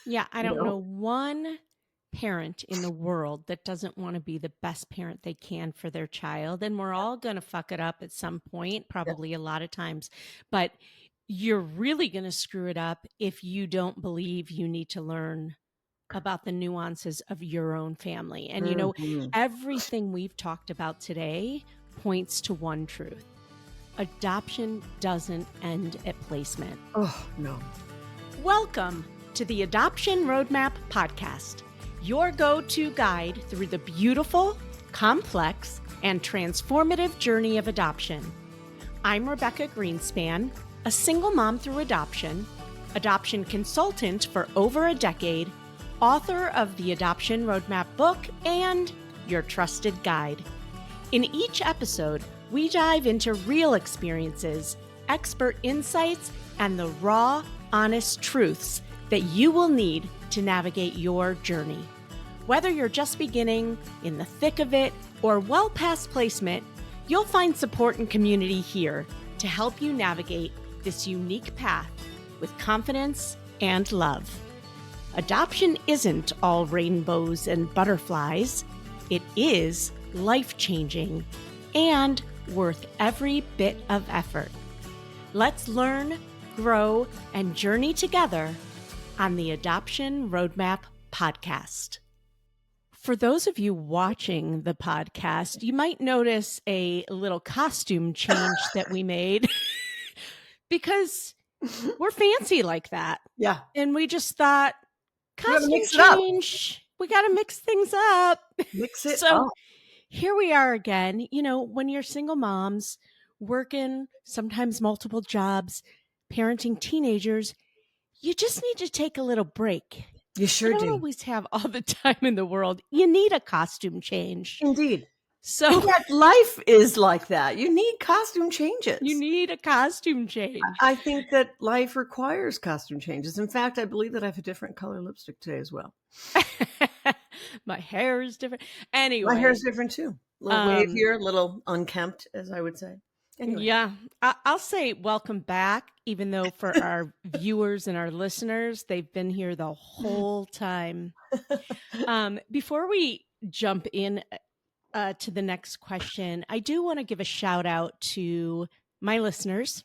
Yeah, I You don't know? know one parent in the world that doesn't want to be the best parent they can for their child. And we're all going to fuck it up at some point, Yeah. probably a lot of times. But you're really going to screw it up if you don't believe you need to learn about the nuances of your own family. And, Mhm. everything we've talked about today points to one truth: adoption doesn't end at placement. Oh, no. Welcome to the Adoption Roadmap Podcast, your go-to guide through the beautiful, complex, and transformative journey of adoption. I'm Rebecca Greenspan, a single mom through adoption consultant for over a decade, author of the Adoption Roadmap book, and your trusted guide. In each episode, we dive into real experiences, expert insights, and the raw, honest truths that you will need to navigate your journey. Whether you're just beginning, in the thick of it, or well past placement, you'll find support and community here to help you navigate this unique path with confidence and love. Adoption isn't all rainbows and butterflies. It is life-changing and worth every bit of effort. Let's learn, grow, and journey together on the Adoption Roadmap Podcast. For those of you watching the podcast, you might notice a little costume change that we made because we're fancy like that. Yeah. And we just thought, We gotta costume mix it up. change, we got to mix things up. Mix it So up. here we are again. When you're single moms, working sometimes multiple jobs, parenting teenagers, you just need to take a little break. You sure You don't do. always have all the time in the world. You need a costume change. Indeed. So In fact, life is like that. You need costume changes. you need a costume change. I think that life requires costume changes. In fact, I believe that I have a different color lipstick today as well. My hair is different. Anyway. My hair is different too. A little wave here, a little unkempt, as I would say. Anyway. Yeah, I'll say welcome back, even though for our viewers and our listeners, they've been here the whole time. Before we jump in to the next question, I do want to give a shout out to my listeners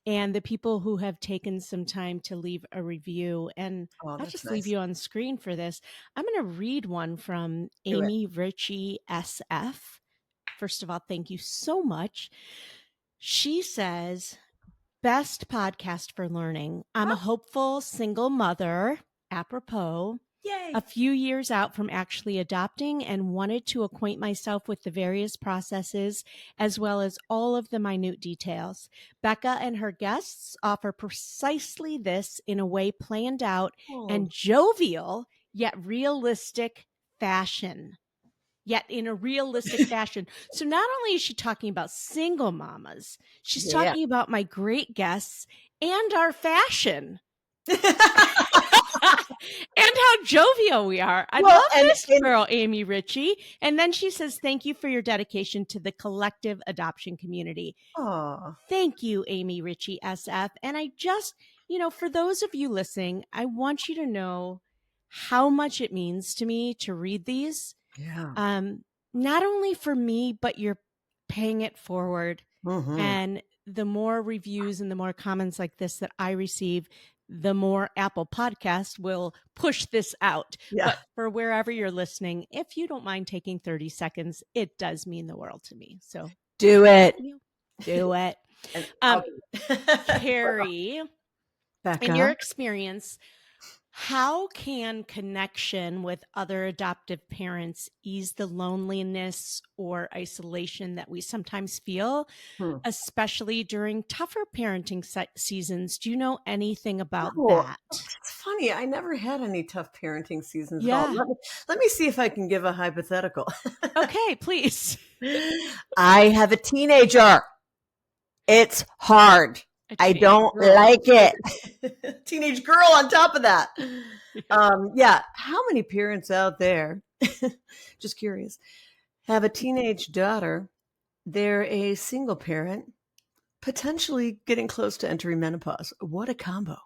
and the people who have taken some time to leave a review. And I'll just leave you on screen for this. I'm going to read one from Amy Ritchie SF. First of all, thank you so much. She says, best podcast for learning. I'm a hopeful single mother, apropos, Yay. a few years out from actually adopting and wanted to acquaint myself with the various processes as well as all of the minute details. Becca and her guests offer precisely this in a way planned out and jovial yet realistic fashion. So not only is she talking about single mamas, she's talking about my great guests and our fashion. And how jovial we are. I love this girl, Amy Ritchie. And then she says, thank you for your dedication to the collective adoption community. Thank you, Amy Ritchie SF. And I just, for those of you listening, I want you to know how much it means to me to read these. Yeah. Not only for me, but you're paying it forward. And the more reviews and the more comments like this that I receive, the more Apple Podcast will push this out. Yeah. But for wherever you're listening, if you don't mind taking 30 seconds, it does mean the world to me. So do it. Do it. Carrie, Becca, in your experience, how can connection with other adoptive parents ease the loneliness or isolation that we sometimes feel, especially during tougher parenting seasons? Do you know anything about that? It's funny. I never had any tough parenting seasons at all. Let me see if I can give a hypothetical. Okay, please. I have a teenager. It's hard. I don't like it. Teenage girl on top of that. Yeah. How many parents out there, just curious, have a teenage daughter? They're a single parent, potentially getting close to entering menopause. What a combo.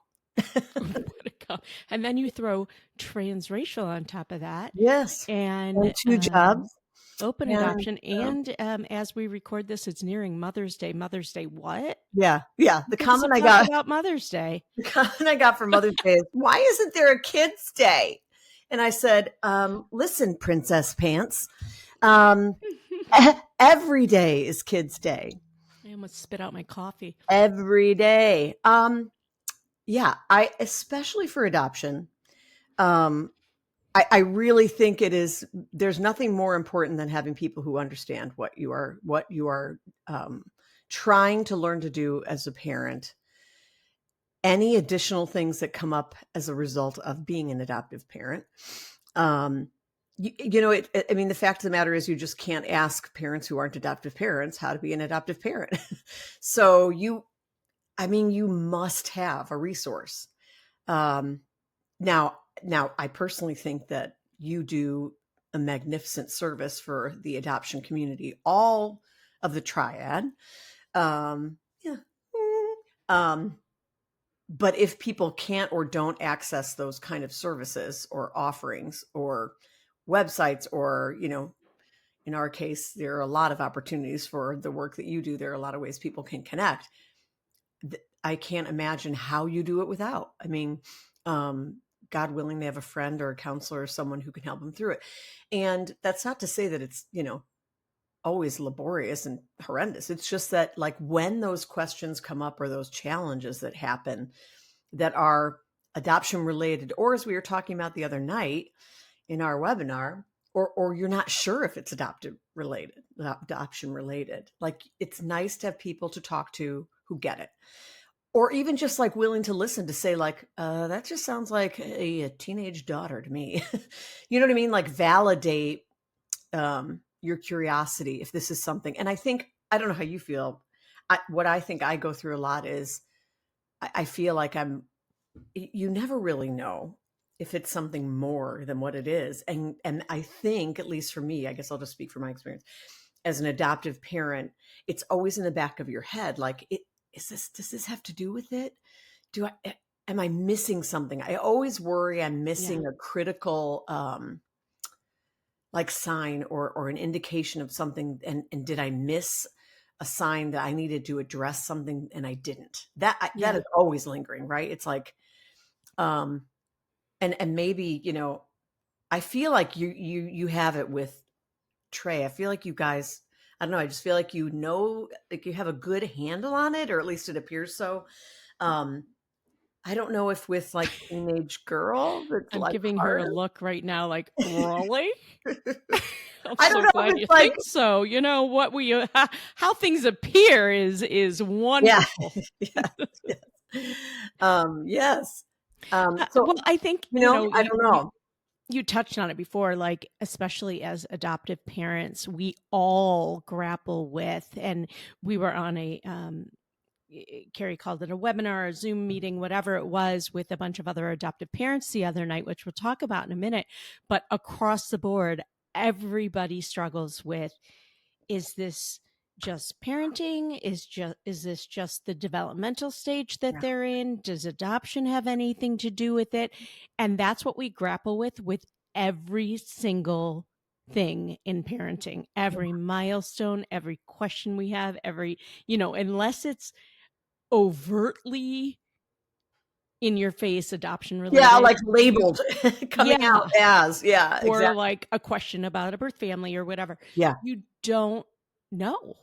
And then you throw transracial on top of that. Yes. And 2 jobs. open And, adoption. And as we record this, it's nearing Mother's Day. Mother's Day what? yeah. The Give us comment a I talk got about Mother's Day. the comment I got for Mother's Day is, "Why isn't there a Kids Day?" And I said, "Listen, Princess Pants, every day is Kids Day. I almost spit out my coffee. Every day." Yeah, especially for adoption. I really think there's nothing more important than having people who understand what you are trying to learn to do as a parent. Any additional things that come up as a result of being an adoptive parent. I mean, the fact of the matter is you just can't ask parents who aren't adoptive parents how to be an adoptive parent. So you must have a resource. Now, I personally think that you do a magnificent service for the adoption community, all of the triad. Yeah. But if people can't or don't access those kind of services or offerings or websites, or, in our case, there are a lot of opportunities for the work that you do. There are a lot of ways people can connect. I can't imagine how you do it without. I mean, God willing, they have a friend or a counselor or someone who can help them through it. And that's not to say that it's, always laborious and horrendous. It's just that, like, when those questions come up or those challenges that happen that are adoption related, or as we were talking about the other night in our webinar, or you're not sure if it's adoption related, like, it's nice to have people to talk to who get it. Or even just like willing to listen to say, like, that just sounds like a teenage daughter to me. You know what I mean? Like, validate your curiosity if this is something. And I don't know how you feel. What I think I go through a lot is I feel like you never really know if it's something more than what it is. And I think, at least for me, I guess I'll just speak from my experience as an adoptive parent, it's always in the back of your head. Like, does this have to do with it? Am I missing something? I always worry I'm missing a critical, like, sign or an indication of something. And did I miss a sign that I needed to address something and I didn't? That is always lingering, right? It's like, and maybe, I feel like you have it with Trey. I feel like you guys, I don't know, I just feel like like you have a good handle on it, or at least it appears so. I don't know if with, like, teenage girls, it's I'm like giving her a look right now, like, really? I'm I don't so know glad if you it's like, think so. What how things appear is wonderful. yes. Yes. So, Well, I think, I don't know. you touched on it before, like, especially as adoptive parents, we all grapple with, and we were on a, Carrie called it a webinar, a Zoom meeting, whatever it was, with a bunch of other adoptive parents the other night, which we'll talk about in a minute. But across the board, everybody struggles with, is this just parenting? Is this just the developmental stage that they're in? Does adoption have anything to do with it? And that's what we grapple with every single thing in parenting, every milestone, every question we have, unless it's overtly in your face adoption related. Like labeled coming out as, or exactly. like a question about a birth family or whatever. Yeah. You don't know.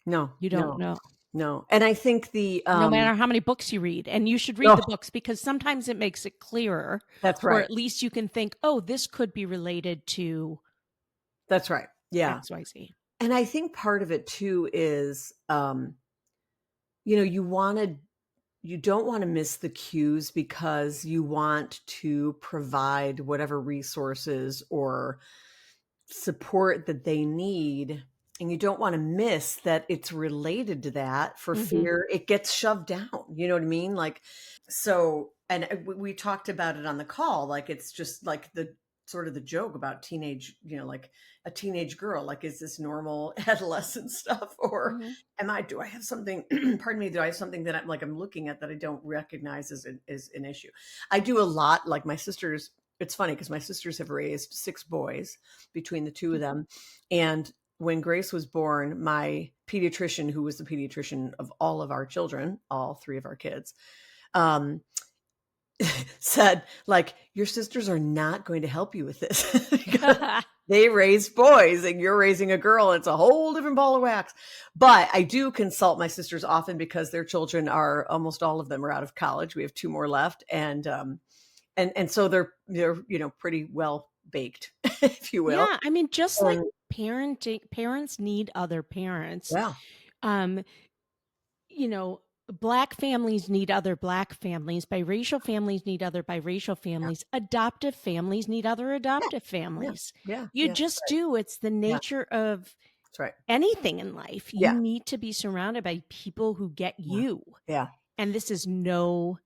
No, You don't know. No. And I think No matter how many books you read, and you should read the books, because sometimes it makes it clearer. That's Or right. at least you can think, oh, this could be related to That's right. Yeah. XYZ. And I think part of it too is, you don't want to miss the cues, because you want to provide whatever resources or support that they need. And you don't want to miss that it's related to that, for fear it gets shoved down. You know what I mean? Like, so, and we talked about it on the call. Like, it's just like sort of the joke about teenage, like a teenage girl, like, is this normal adolescent stuff, or do I have something, pardon me, do I have something that I'm looking at that I don't recognize as an issue? I do a lot, like my sisters. It's funny because my sisters have raised 6 boys between the two of them. And when Grace was born, my pediatrician, who was the pediatrician of all of our children, all 3 of our kids, said, like, your sisters are not going to help you with this because they raise boys and you're raising a girl. And it's a whole different ball of wax. But I do consult my sisters often because their children are, almost all of them are out of college. We have 2 more left. And so they're pretty well baked, if you will. Yeah. I mean, just like parents need other parents. Yeah. Black families need other Black families. Biracial families need other biracial families. Yeah. Adoptive families need other adoptive families. Yeah. You just do. It's the nature of anything in life. You need to be surrounded by people who get you. Yeah. And this is no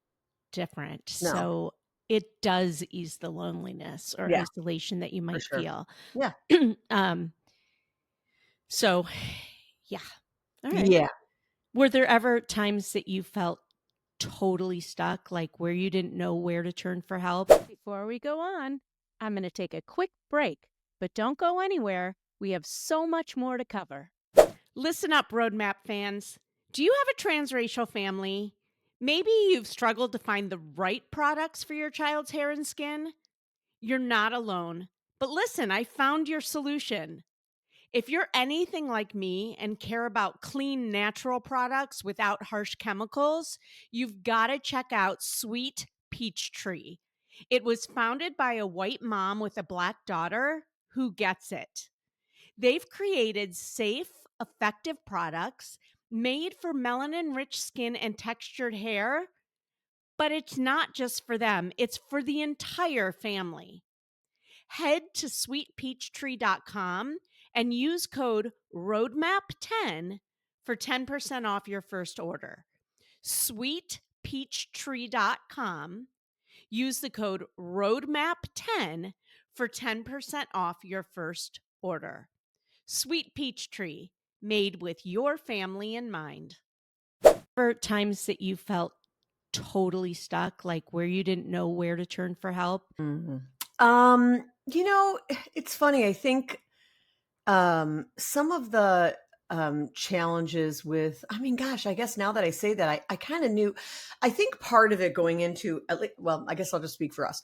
different. No. So it does ease the loneliness or isolation that you might feel. Yeah. So, yeah. All right. Yeah. Were there ever times that you felt totally stuck, like where you didn't know where to turn for help? Before we go on, I'm going to take a quick break, but don't go anywhere. We have so much more to cover. Listen up, Roadmap fans. Do you have a transracial family? Maybe you've struggled to find the right products for your child's hair and skin. You're not alone. But listen, I found your solution. If you're anything like me and care about clean, natural products without harsh chemicals, you've got to check out Sweet Peach Tree. It was founded by a white mom with a Black daughter who gets it. They've created safe, effective products made for melanin-rich skin and textured hair, but it's not just for them. It's for the entire family. Head to sweetpeachtree.com and use code ROADMAP10 for 10% off your first order. Sweetpeachtree.com. Use the code ROADMAP10 for 10% off your first order. Sweet Peach Tree, made with your family in mind. For times that you felt totally stuck, like where you didn't know where to turn for help? It's funny. I think some of the challenges with, I guess now that I say that, I kind of knew. I think part of it going into, I guess I'll just speak for us,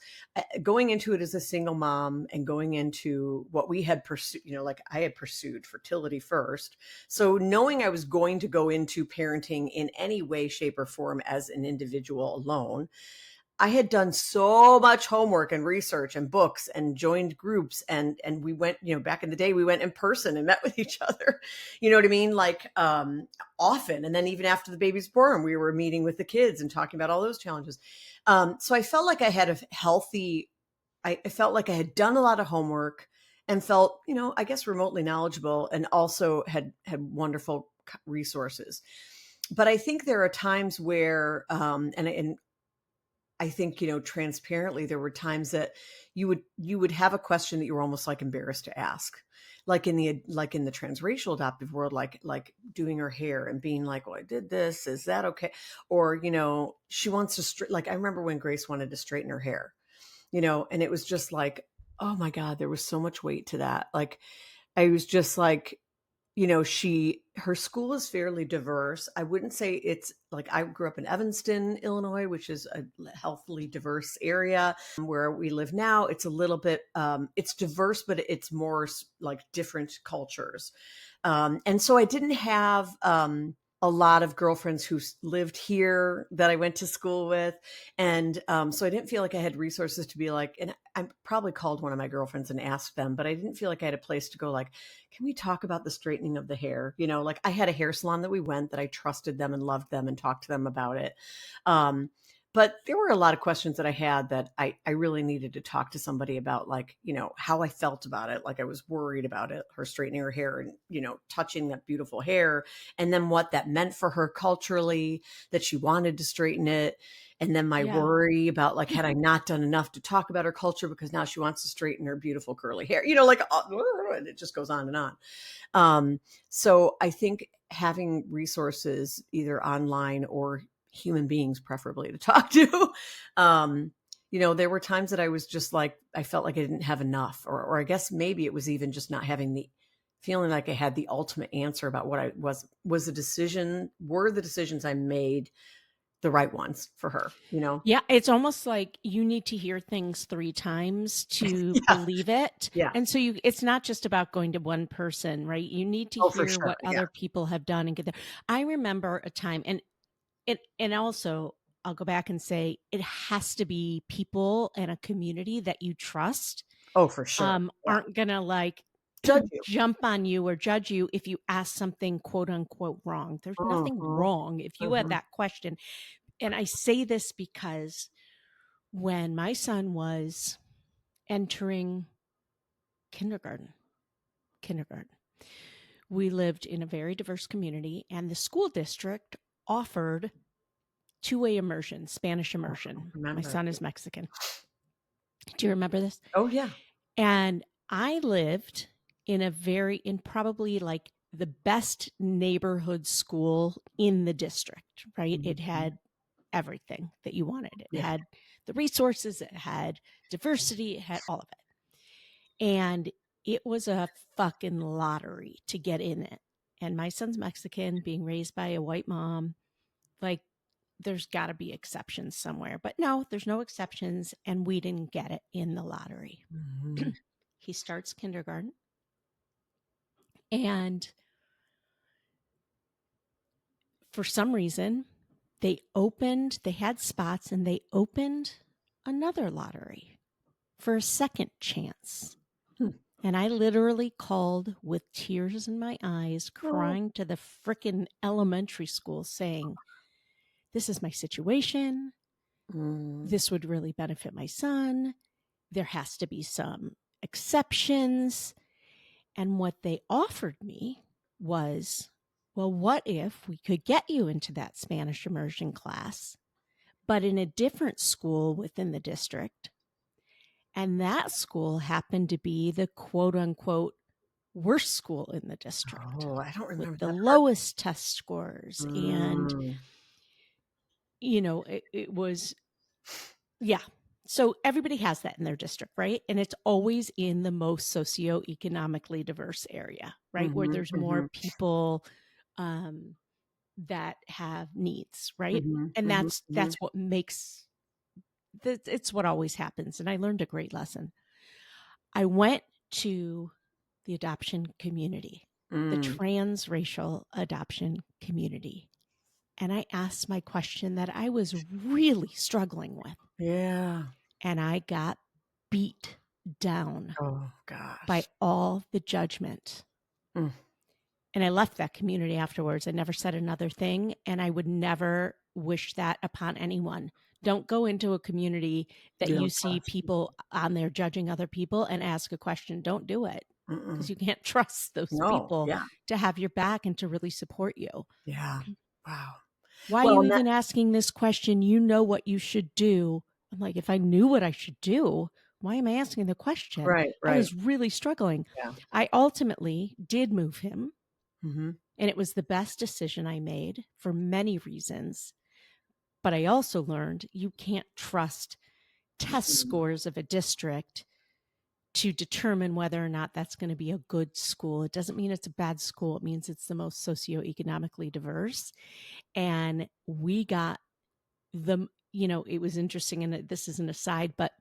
going into it as a single mom and going into what we had pursued, like I had pursued fertility first. So knowing I was going to go into parenting in any way, shape, or form as an individual alone, I had done so much homework and research and books and joined groups and we went, back in the day, we went in person and met with each other, you know what I mean? Like, often. And then even after the baby's born, we were meeting with the kids and talking about all those challenges. So I felt like I had I felt like I had done a lot of homework and felt, I guess remotely knowledgeable, and also had wonderful resources. But I think there are times where, and I think, transparently, there were times that you would have a question that you were almost like embarrassed to ask, like in the transracial adoptive world, like doing her hair and being like, well, I did this. Is that okay? Or, she wants to like, I remember when Grace wanted to straighten her hair, and it was just like, oh my God, there was so much weight to that. Like, I was just like, her school is fairly diverse. I wouldn't say it's like, I grew up in Evanston, Illinois, which is a healthily diverse area. Where we live now, it's a little bit, it's diverse, but it's more like different cultures. And so I didn't have a lot of girlfriends who lived here that I went to school with. And so I didn't feel like I had resources to be like, and I probably called one of my girlfriends and asked them, but I didn't feel like I had a place to go like, can we talk about the straightening of the hair? Like I had a hair salon that we went that I trusted them and loved them and talked to them about it. But but there were a lot of questions that I had that I really needed to talk to somebody about, like, how I felt about it. Like I was worried about it, her straightening her hair and, touching that beautiful hair, and then what that meant for her culturally, that she wanted to straighten it. And then my worry about, like, had I not done enough to talk about her culture because now she wants to straighten her beautiful curly hair, like, and it just goes on and on. So I think having resources either online or human beings, preferably, to talk to, there were times that I was just like, I felt like I didn't have enough, or I guess maybe it was even just not having the feeling like I had the ultimate answer about what were the decisions I made the right ones for her, Yeah, it's almost like you need to hear things 3 times to believe it. Yeah. And so it's not just about going to one person, right? You need to for hear sure. what other people have done and get there. I remember a time, and also I'll go back and say it has to be people and a community that you trust. Oh, for sure. Aren't gonna like Judge you. jump on you or judge you if you ask something quote unquote wrong. There's nothing wrong if you had that question. And I say this because when my son was entering kindergarten, we lived in a very diverse community, and the school district offered 2-way immersion, Spanish immersion. My son is Mexican. Do you remember this? Oh, yeah. And I lived in probably like the best neighborhood school in the district, right? It had everything that you wanted. It had the resources, it had diversity, it had all of it. And it was a fucking lottery to get in it. And my son's Mexican, being raised by a white mom, like, there's got to be exceptions somewhere. But no, there's no exceptions. And we didn't get it in the lottery. He starts kindergarten. And for some reason, they had spots, and they opened another lottery for a second chance. And I literally called with tears in my eyes, crying to the frickin' elementary school saying, this is my situation. This would really benefit my son. There has to be some exceptions. And what they offered me was, well, what if we could get you into that Spanish immersion class, but in a different school within the district? And that school happened to be the quote unquote worst school in the district. Oh, I don't remember with the that lowest test scores. And, it was, So everybody has that in their district, right? And it's always in the most socioeconomically diverse area, right? Where there's more people that have needs, right? And that's what makes it's what always happens. And I learned a great lesson. I went to the adoption community, the transracial adoption community. And I asked my question that I was really struggling with. Yeah. And I got beat down by gosh. all the judgment. And I left that community afterwards. I never said another thing. And I would never wish that upon anyone. Don't go into a community that you see people on there judging other people and ask a question. Don't do it, because you can't trust those people to have your back and to really support you. Yeah. Wow. Why are you even asking this question? You know what you should do. I'm like, if I knew what I should do, why am I asking the question? Right. I was really struggling. Yeah. I ultimately did move him. And it was the best decision I made for many reasons. But I also learned you can't trust test scores of a district to determine whether or not that's going to be a good school. It doesn't mean it's a bad school. It means it's the most socioeconomically diverse. And we got it was interesting, and this is an aside, but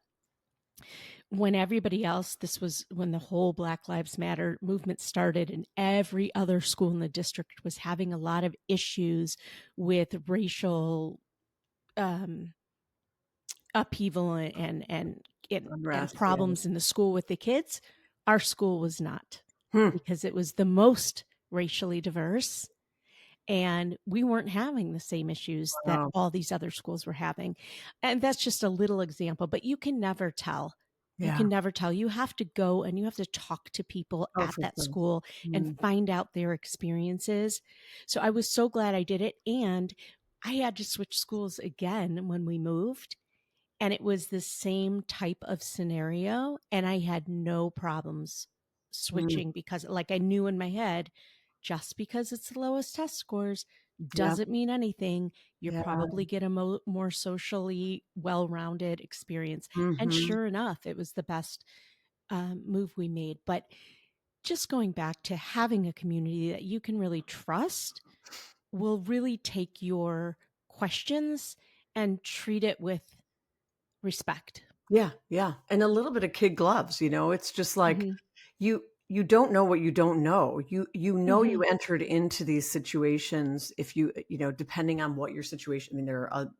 when everybody else, this was when the whole Black Lives Matter movement started, and every other school in the district was having a lot of issues with racial upheaval and problems in the school with the kids. Our school was not, because it was the most racially diverse. and we weren't having the same issues that all these other schools were having. And that's just a little example, but you can never tell. You Yeah. can never tell. You have to go and you have to talk to people Oh, at for that sure. school and find out their experiences. So I was so glad I did it. And I had to switch schools again when we moved. And it was the same type of scenario. And I had no problems Mm. switching because, like, I knew in my head, just because it's the lowest test scores Yeah. doesn't mean anything. You'll Yeah. probably get a more socially well-rounded experience. And Mm-hmm. sure enough, it was the best move we made. But just going back to having a community that you can really trust will really take your questions and treat it with respect. Yeah, yeah, and a little bit of kid gloves, it's just like Mhm. you don't know what you don't know. You Mhm. entered into these situations if depending on what your situation. I mean, there are a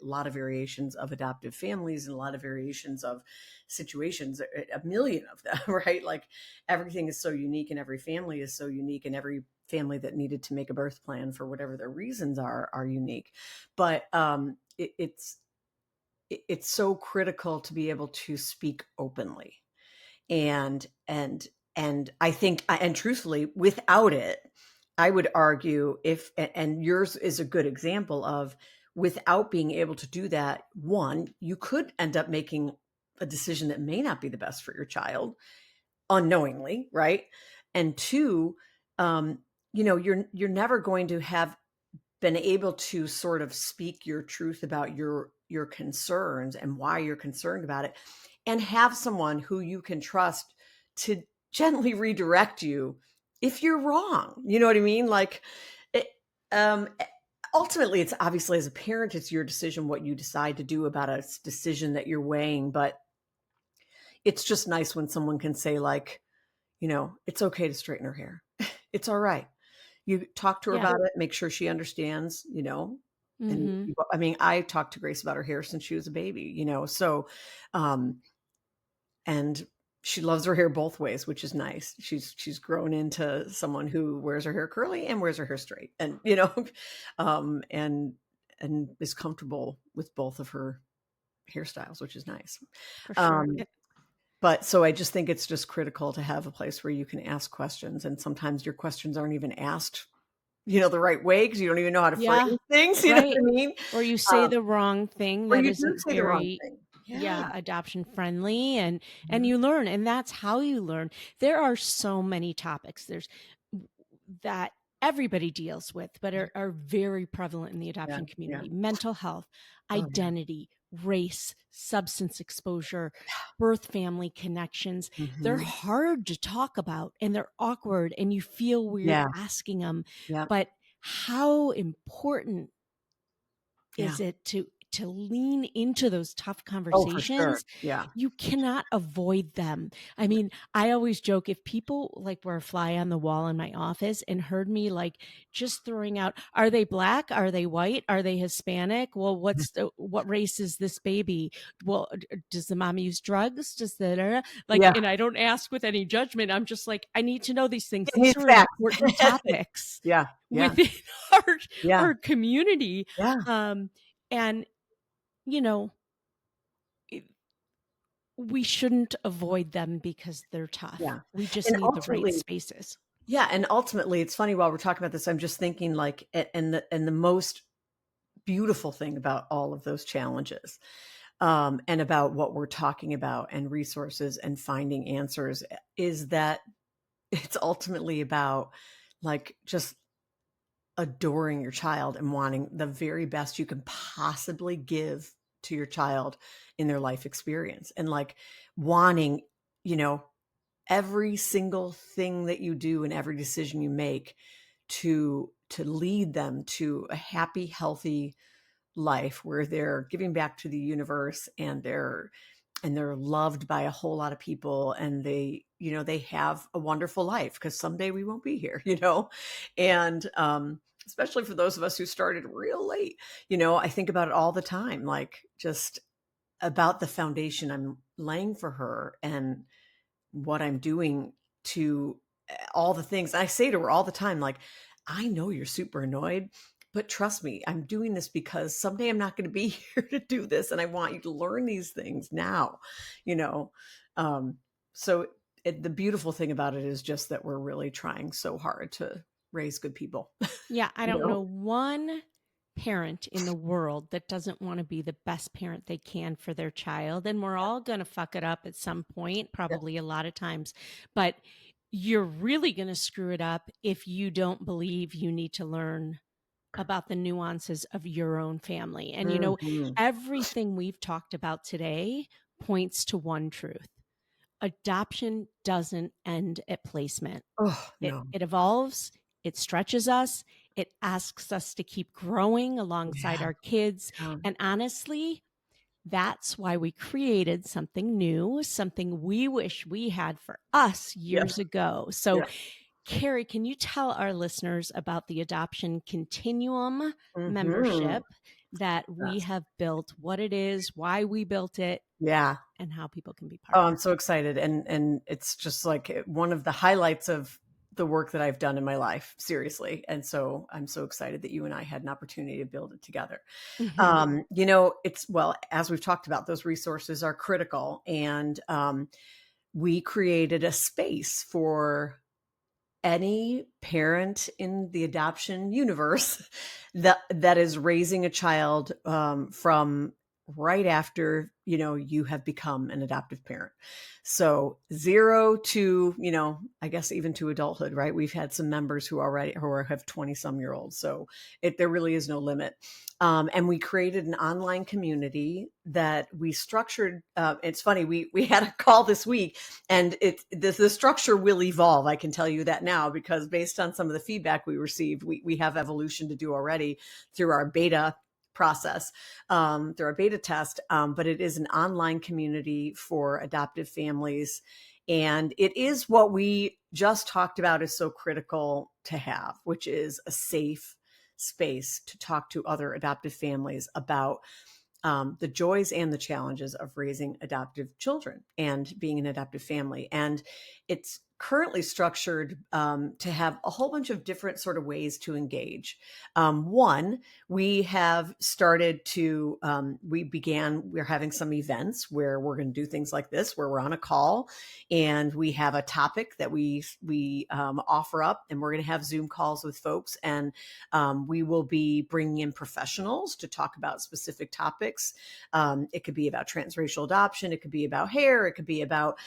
lot of variations of adoptive families and a lot of variations of situations, a million of them, right? Like everything is so unique and every family is so unique and every family that needed to make a birth plan for whatever their reasons are unique. But it's so critical to be able to speak openly and I think and truthfully without it I would argue if and yours is a good example of without being able to do that, one, you could end up making a decision that may not be the best for your child unknowingly, right? And two, um you're never going to have been able to sort of speak your truth about your concerns and why you're concerned about it and have someone who you can trust to gently redirect you if you're wrong. You know what I mean? Like it, um ultimately it's obviously as a parent it's your decision what you decide to do about a decision that you're weighing, but it's just nice when someone can say like, it's okay to straighten her hair. It's all right. You talk to her Yeah. about it, make sure she understands, and Mhm. I mean, I talked to Grace about her hair since she was a baby, so, um, and she loves her hair both ways, which is nice. She's grown into someone who wears her hair curly and wears her hair straight and, um, and, and is comfortable with both of her hairstyles, which is nice. For sure. Um, but so I just think it's just critical to have a place where you can ask questions. And sometimes your questions aren't even asked the right way because you don't even know how to frame Yeah. things, you know what Right. I mean? Or you say Um, the wrong thing or that you do isn't say the wrong very, thing. Yeah. yeah, adoption friendly, and Yeah. you learn, and that's how you learn. There are so many topics that everybody deals with, but are very prevalent in the Yeah. adoption Yeah. community: mental health, Oh, yeah. identity, race, substance exposure, birth family connections. They're Mhm. hard to talk about and they're awkward and you feel weird Yeah. asking them. Yeah. But how important Yeah. is it to lean into those tough Oh, for sure. conversations? Yeah. You cannot avoid them. I mean, I always joke, if people like were a fly on the wall in my office and heard me like just throwing out, are they black? Are they white? Are they Hispanic? Well, what race is this baby? Well, does the mom use drugs? Does the like, Yeah. and I don't ask with any judgment. I'm just like, I need to know these things. It needs These are facts. important topics Yeah. Yeah. within our Yeah. our community. Yeah. And, you know, it- we shouldn't avoid them because they're tough. Yeah. We just And need the right ultimately spaces. yeah, and ultimately, it's funny while we're talking about this, I'm just thinking like and the most beautiful thing about all of those challenges and about what we're talking about and resources and finding answers is that it's ultimately about like just adoring your child and wanting the very best you can possibly give to your child in their life experience and like wanting, you know, every single thing that you do and every decision you make to lead them to a happy, healthy life where they're giving back to the universe and they're loved by a whole lot of people and they have a wonderful life because someday we won't be here, and especially for those of us who started real late, I think about it all the time, like just about the foundation I'm laying for her and what I'm doing to all the things I say to her all the time, like I know you're super annoyed, but trust me, I'm doing this because someday I'm not going to be here to do this. And I want you to learn these things now, you know? Um, so the beautiful thing about it is just that we're really trying so hard to raise good people. Yeah, I You don't know? know one parent in the world that doesn't want to be the best parent they can for their child. And we're all going to fuck it up at some point, Yeah. probably a lot of times. But you're really going to screw it up if you don't believe you need to learn about the nuances of your own family. And, Mhm. everything we've talked about today points to one truth: adoption doesn't end at placement. Oh, It no. it evolves, it stretches us, it asks us to keep growing alongside Yeah. our kids. Yeah. And honestly, that's why we created something new, something we wish we had for us Yeah. years ago. So, Yeah. Carrie, can you tell our listeners about the Adoption Continuum Mhm. membership that we Yes. have built, what it is, why we built it, Yeah. and how people can be part Oh, of I'm it? so excited. And it's just like one of the highlights of the work that I've done in my life, seriously. And so I'm so excited that you and I had an opportunity to build it together. Mhm. It's, well, as we've talked about, those resources are critical. And we created a space for any parent in the adoption universe that is raising a child from right after you have become an adoptive parent. So 0 to I guess even to adulthood, right? We've had some members who have 20 some year olds, so there really is no limit. And we created an online community that we structured. It's funny, we had a call this week, and the structure will evolve. I can tell you that now, because based on some of the feedback we received, we have evolution to do already through our beta process, through our beta test. But it is an online community for adoptive families. And it is what we just talked about is so critical to have, which is a safe space to talk to other adoptive families about the joys and the challenges of raising adoptive children and being an adoptive family. And it's currently structured to have a whole bunch of different sort of ways to engage. One, we have started to, we're having some events where we're going to do things like this, where we're on a call and we have a topic that we offer up, and we're going to have Zoom calls with folks. And we will be bringing in professionals to talk about specific topics. It could be about transracial adoption. It could be about hair. It could be about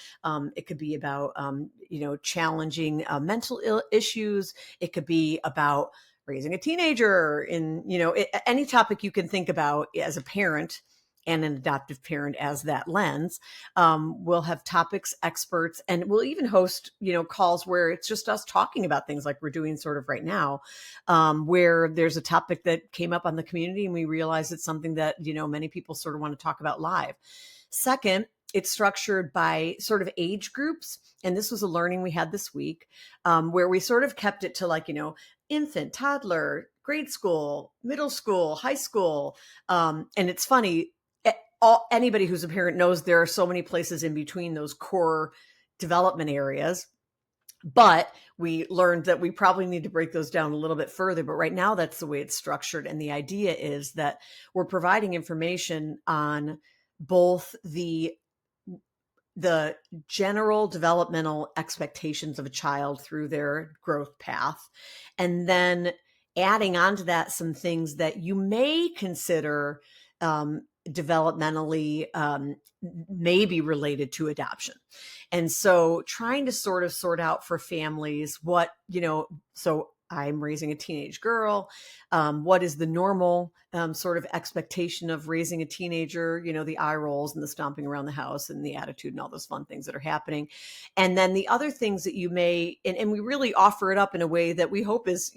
challenging mental issues. It could be about raising a teenager in any topic you can think about as a parent and an adoptive parent as that lens. We'll have topics experts, and we'll even host calls where it's just us talking about things like we're doing sort of right now, where there's a topic that came up on the community and we realize it's something that many people sort of want to talk about live. Second, it's structured by sort of age groups. And this was a learning we had this week, where we sort of kept it to infant, toddler, grade school, middle school, high school. And it's funny, anybody who's a parent knows there are so many places in between those core development areas. But we learned that we probably need to break those down a little bit further. But right now, that's the way it's structured. And the idea is that we're providing information on both the general developmental expectations of a child through their growth path, and then adding on to that some things that you may consider developmentally maybe related to adoption. And so trying to sort of sort out for families so I'm raising a teenage girl. What is the normal sort of expectation of raising a teenager? The eye rolls and the stomping around the house and the attitude and all those fun things that are happening. And then the other things that you may, and we really offer it up in a way that we hope is,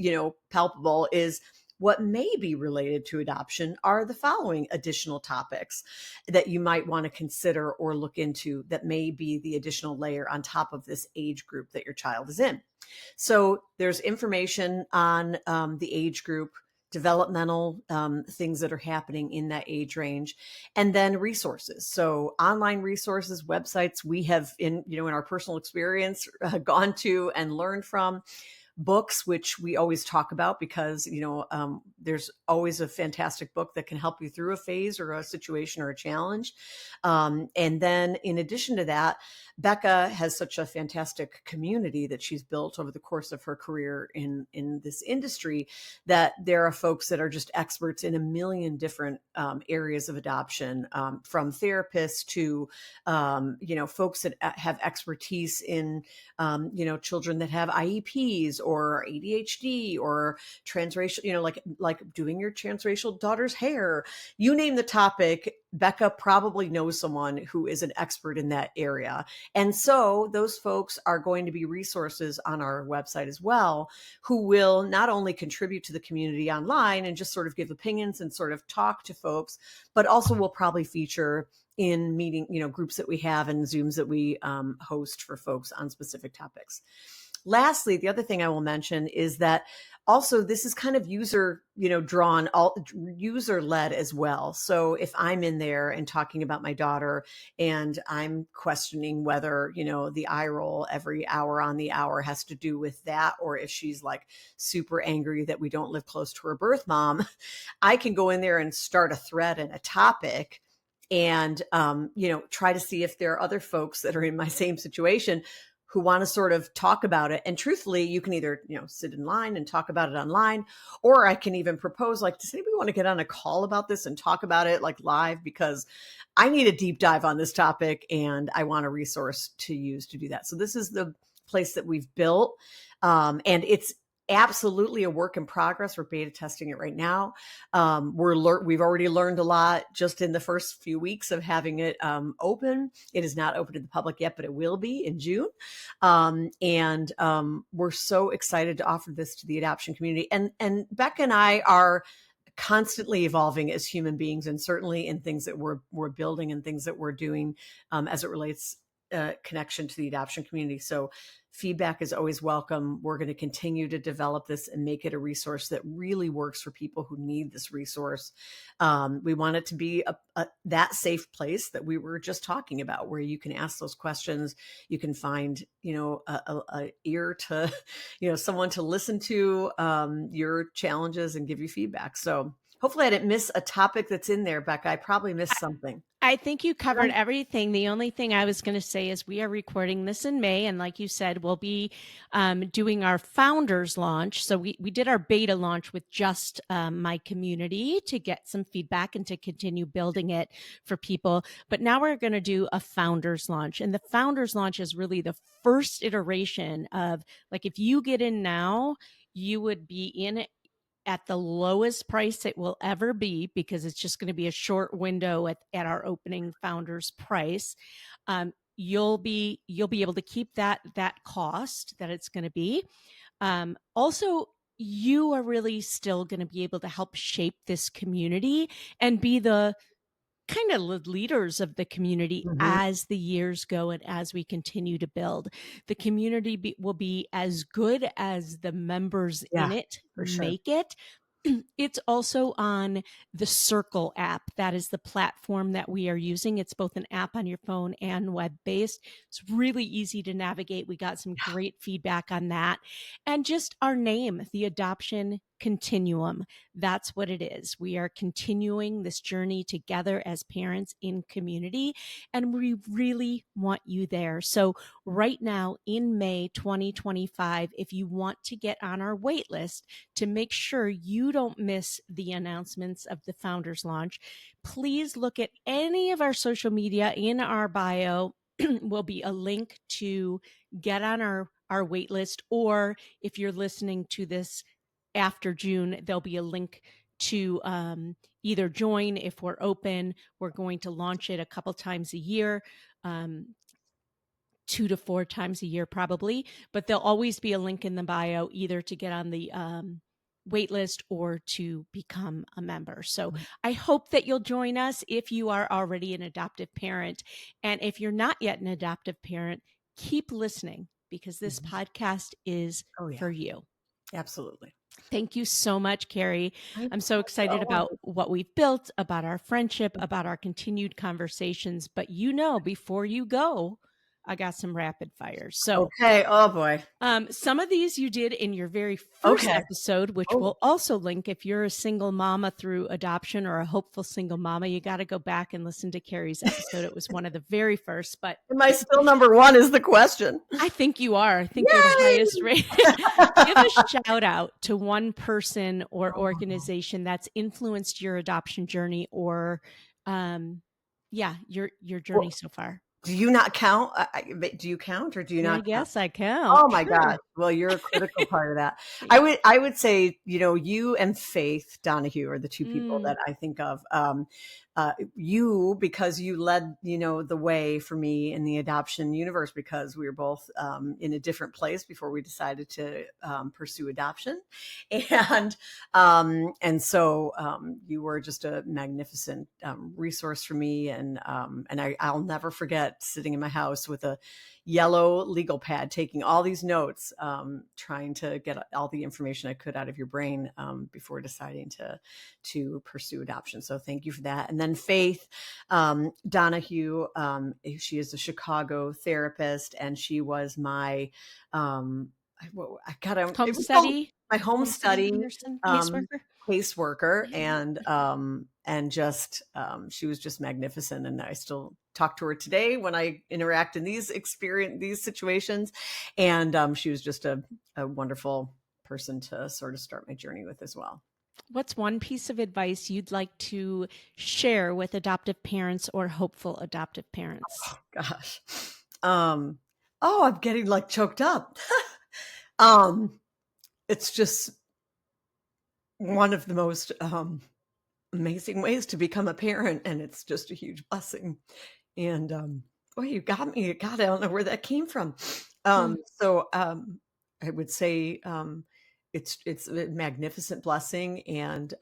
palpable, is what may be related to adoption are the following additional topics that you might want to consider or look into that may be the additional layer on top of this age group that your child is in. So there's information on the age group, developmental things that are happening in that age range, and then resources. So online resources, websites we have in our personal experience gone to and learned from, books, which we always talk about because, there's always a fantastic book that can help you through a phase or a situation or a challenge. And then in addition to that, Becca has such a fantastic community that she's built over the course of her career in this industry, that there are folks that are just experts in a million different areas of adoption, from therapists to, folks that have expertise in, children that have IEPs or ADHD or transracial, like doing your transracial daughter's hair. You name the topic, Becca probably knows someone who is an expert in that area. And so those folks are going to be resources on our website as well, who will not only contribute to the community online and just sort of give opinions and sort of talk to folks, but also will probably feature in meeting, groups that we have and Zooms that we host for folks on specific topics. Lastly, the other thing I will mention is that also this is kind of user led as well. So if I'm in there and talking about my daughter and I'm questioning whether, the eye roll every hour on the hour has to do with that, or if she's like super angry that we don't live close to her birth mom, I can go in there and start a thread and a topic and, try to see if there are other folks that are in my same situation who want to sort of talk about it. And truthfully, you can either, sit in line and talk about it online, or I can even propose, like, does anybody want to get on a call about this and talk about it like live? Because I need a deep dive on this topic and I want a resource to use to do that. So this is the place that we've built. And it's absolutely a work in progress. We're beta testing it right now. We've already learned a lot just in the first few weeks of having it open. It is not open to the public yet, but it will be in June. And we're so excited to offer this to the adoption community. And Becca and I are constantly evolving as human beings, and certainly in things that we're building and things that we're doing as it relates connection to the adoption community. So feedback is always welcome. We're going to continue to develop this and make it a resource that really works for people who need this resource. We want it to be that safe place that we were just talking about, where you can ask those questions. You can find, a ear to, someone to listen to your challenges and give you feedback. So hopefully I didn't miss a topic that's in there, Becca. I probably missed something. I think you covered everything. The only thing I was going to say is we are recording this in May. And like you said, we'll be doing our founders launch. So we did our beta launch with just my community to get some feedback and to continue building it for people. But now we're going to do a founders launch. And the founders launch is really the first iteration of, like, if you get in now, you would be in it at the lowest price it will ever be, because it's just going to be a short window at our opening founders price. You'll be able to keep that cost that it's going to be. Also, you are really still going to be able to help shape this community and be the kind of leaders of the community as the years go and as we continue to build. The community will be as good as the members in it make it. It's also on the Circle app. That is the platform that we are using. It's both an app on your phone and web-based. It's really easy to navigate. We got some great feedback on that. And just our name, the Adoption Continuum. That's what it is. We are continuing this journey together as parents in community, and we really want you there. So right now in May 2025, if you want to get on our wait list to make sure you don't miss the announcements of the Founders Launch, please look at any of our social media. In our bio will be a link to get on our wait list, or if you're listening to this after June, there'll be a link to either join if we're open. We're going to launch it a couple times a year, 2 to 4 times a year probably, but there'll always be a link in the bio either to get on the wait list or to become a member. So I hope that you'll join us if you are already an adoptive parent. And if you're not yet an adoptive parent, keep listening, because this podcast is for you. Absolutely. Thank you so much, Carrie. I'm so excited about what we've built, about our friendship, about our continued conversations. But before you go, I got some rapid fires. So, okay. Oh boy. Some of these you did in your very first episode, which we'll also link. If you're a single mama through adoption or a hopeful single mama, you got to go back and listen to Carrie's episode. It was one of the very first, but am I still number one is the question. I think you are. I think you're the highest rated. Give a shout out to one person or organization that's influenced your adoption journey or, your journey so far. Do you not count? Do you count or do you not? Yes, I count. Oh my God. Well, you're a critical part of that. I would say, you and Faith Donahue are the two people that I think of. You, because you led, the way for me in the adoption universe, because we were both in a different place before we decided to pursue adoption. And so you were just a magnificent resource for me. And I'll never forget sitting in my house with a yellow legal pad, taking all these notes, trying to get all the information I could out of your brain before deciding to pursue adoption. So thank you for that. And then Faith Donahue, she is a Chicago therapist, and she was my home study caseworker, and just she was just magnificent, and I still talk to her today when I interact in these situations, and she was just a wonderful person to sort of start my journey with as well. What's one piece of advice you'd like to share with adoptive parents or hopeful adoptive parents? Oh gosh. I'm getting like choked up. It's just one of the most amazing ways to become a parent, and it's just a huge blessing. And you got me. God, I don't know where that came from. So I would say it's a magnificent blessing, and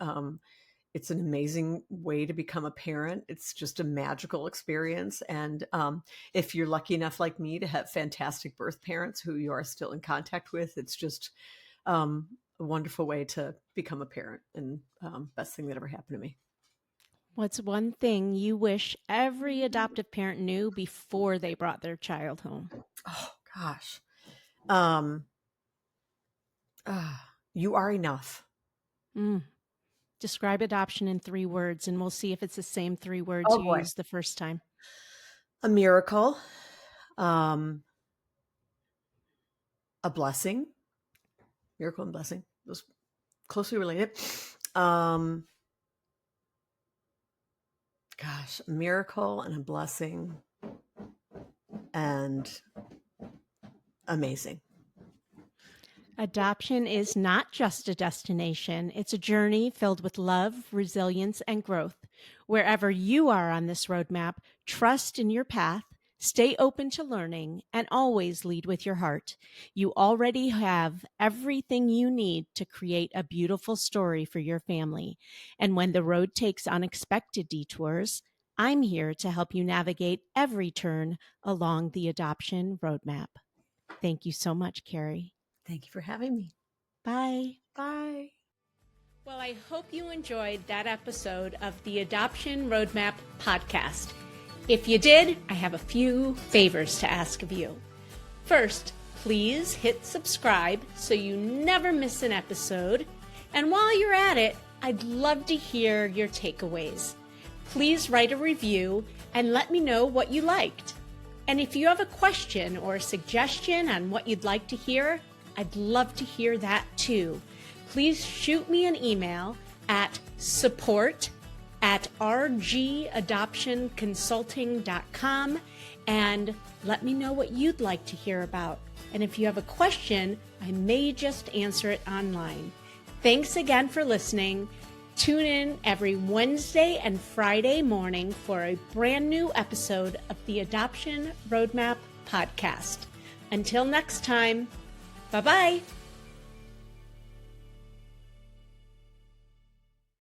it's an amazing way to become a parent. It's just a magical experience. And if you're lucky enough, like me, to have fantastic birth parents who you are still in contact with, it's just a wonderful way to become a parent, and best thing that ever happened to me. What's one thing you wish every adoptive parent knew before they brought their child home? Oh gosh. You are enough. Describe adoption in 3 words, and we'll see if it's the same 3 words you used the first time. A miracle, a blessing, miracle and blessing, those closely related. A miracle and a blessing, and amazing. Adoption is not just a destination. It's a journey filled with love, resilience, and growth. Wherever you are on this roadmap, trust in your path, stay open to learning, and always lead with your heart. You already have everything you need to create a beautiful story for your family. And when the road takes unexpected detours, I'm here to help you navigate every turn along the adoption roadmap. Thank you so much, Carrie. Thank you for having me. Bye. Bye. Well, I hope you enjoyed that episode of the Adoption Roadmap podcast. If you did, I have a few favors to ask of you. First, please hit subscribe so you never miss an episode. And while you're at it, I'd love to hear your takeaways. Please write a review and let me know what you liked. And if you have a question or a suggestion on what you'd like to hear, I'd love to hear that too. Please shoot me an email at support@rgadoptionconsulting.com and let me know what you'd like to hear about. And if you have a question, I may just answer it online. Thanks again for listening. Tune in every Wednesday and Friday morning for a brand new episode of the Adoption Roadmap podcast. Until next time, bye-bye.